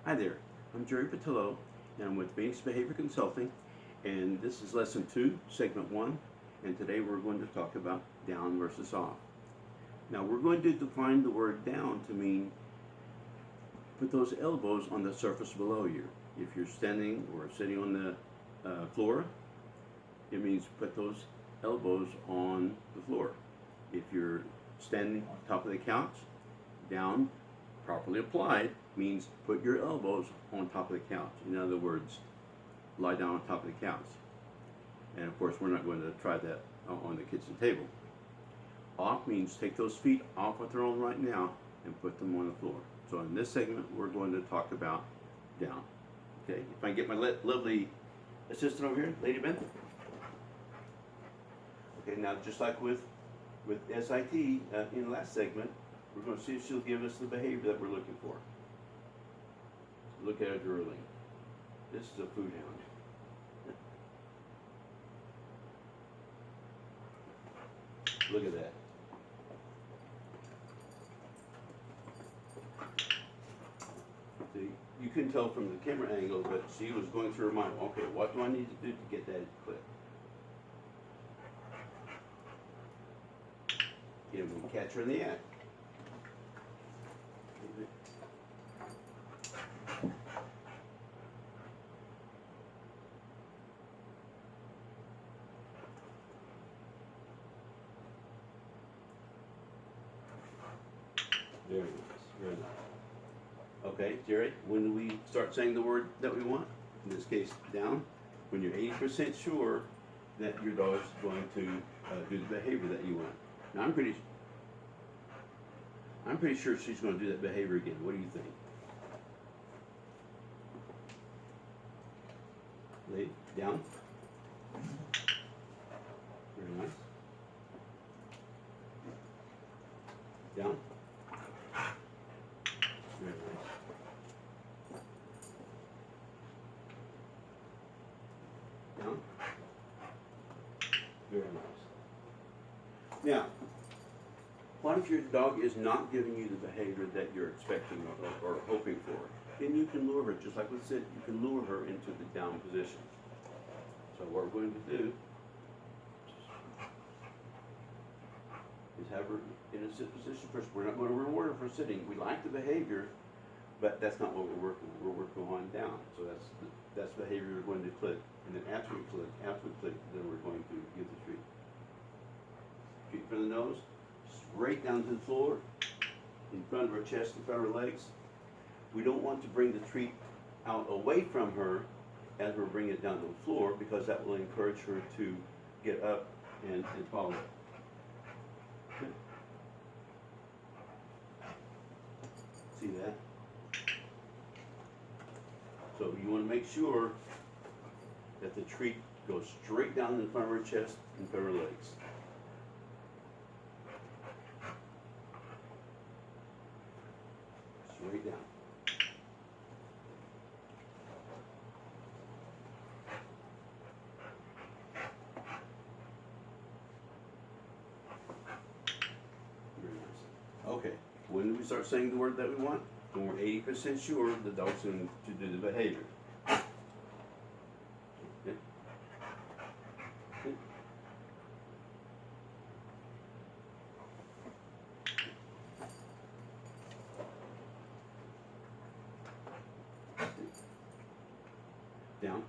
Hi there, I'm Jerry Patillo, and I'm with Phoenix Behavior Consulting, and this is Lesson 2, Segment 1, and today we're going to talk about down versus off. Now we're going to define the word down to mean put those elbows on the surface below you. If you're standing or sitting on the floor, it means put those elbows on the floor. If you're standing on top of the couch, down properly applied means put your elbows on top of the couch. In other words, lie down on top of the couch. And of course, we're not going to try that on the kitchen table. Off means take those feet off what they're on right now and put them on the floor. So in this segment, we're going to talk about down. Okay, if I can get my lovely assistant over here, Lady Ben. Okay, now just like with SIT in the last segment, we're going to see if she'll give us the behavior that we're looking for. Look at her drooling. This is a food hound. Look at that. See, you can tell from the camera angle, but she was going through her mind, okay, what do I need to do to get that clip? Can we catch her in the act? Very nice, very nice. Okay, Jerry, when do we start saying the word that we want? In this case, down. When you're 80% sure that your dog is going to do the behavior that you want. Now, I'm pretty sure she's going to do that behavior again. What do you think? Lay down. Very nice. Down. Very nice. Down. Very nice. Now, what if your dog is not giving you the behavior that you're expecting or hoping for? Then you can lure her, just like we said, you can lure her into the down position. So what we're going to do is have her in a sit position first. We're not going to reward her for sitting. We like the behavior, but that's not what we're working on. We're working on down. So that's behavior we're going to click. And then after we click, then we're going to give the treat. Treat for the nose, straight down to the floor, in front of her chest, in front of her legs. We don't want to bring the treat out away from her as we're bringing it down to the floor, because that will encourage her to get up and follow. Okay. See that? So you want to make sure that the treat goes straight down in front of her chest, in front of her legs. Straight down. Very nice. Okay, when do we start saying the word that we want? When we're 80% sure the dog's going to do the behavior. Okay. Okay. Down.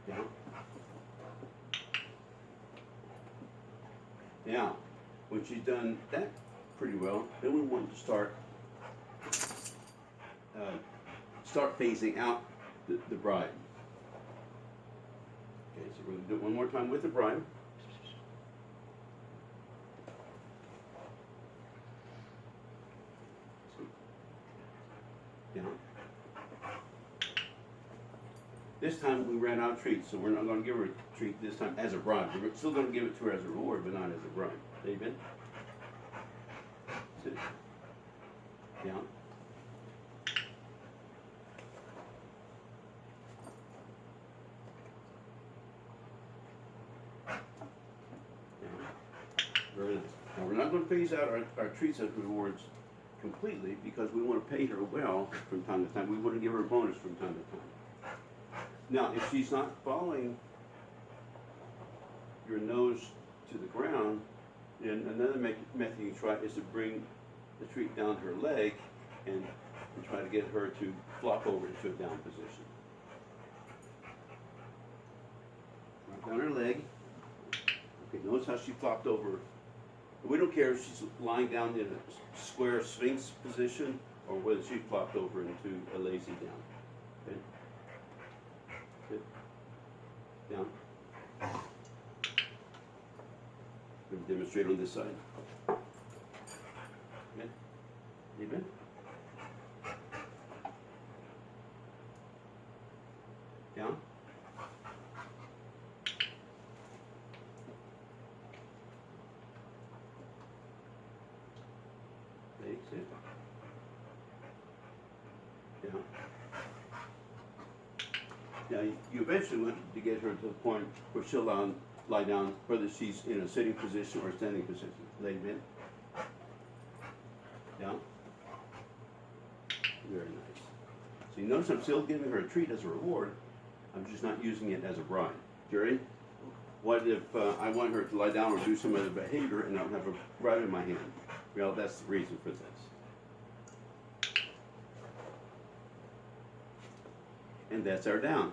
Down. Now, when she's done that pretty well, then we want to start phasing out the bride. Okay, so we're going to do it one more time with the bride. Down. This time we ran out of treats, so we're not going to give her a treat this time as a bride. We're still going to give it to her as a reward, but not as a bride. David? Sit. Down. Down. Very nice. Now, we're not going to phase out our treats as rewards completely because we want to pay her well from time to time. We want to give her a bonus from time to time. Now, if she's not following your nose to the ground, then another method you try is to bring the treat down her leg and try to get her to flop over into a down position. Right down her leg. Okay, notice how she flopped over. We don't care if she's lying down in a square sphinx position or whether she flopped over into a lazy down. Okay? Good. Down. We'll demonstrate on this side. Okay. Even. Down. Sit. Down. Now, you eventually want to get her to the point where she'll lie down, whether she's in a sitting position or standing position. Lay bent. Down. Very nice. So you notice I'm still giving her a treat as a reward. I'm just not using it as a bribe. Jerry, what if I want her to lie down or do some other behavior and I don't have a bribe in my hand? Well, that's the reason for this. And that's our down.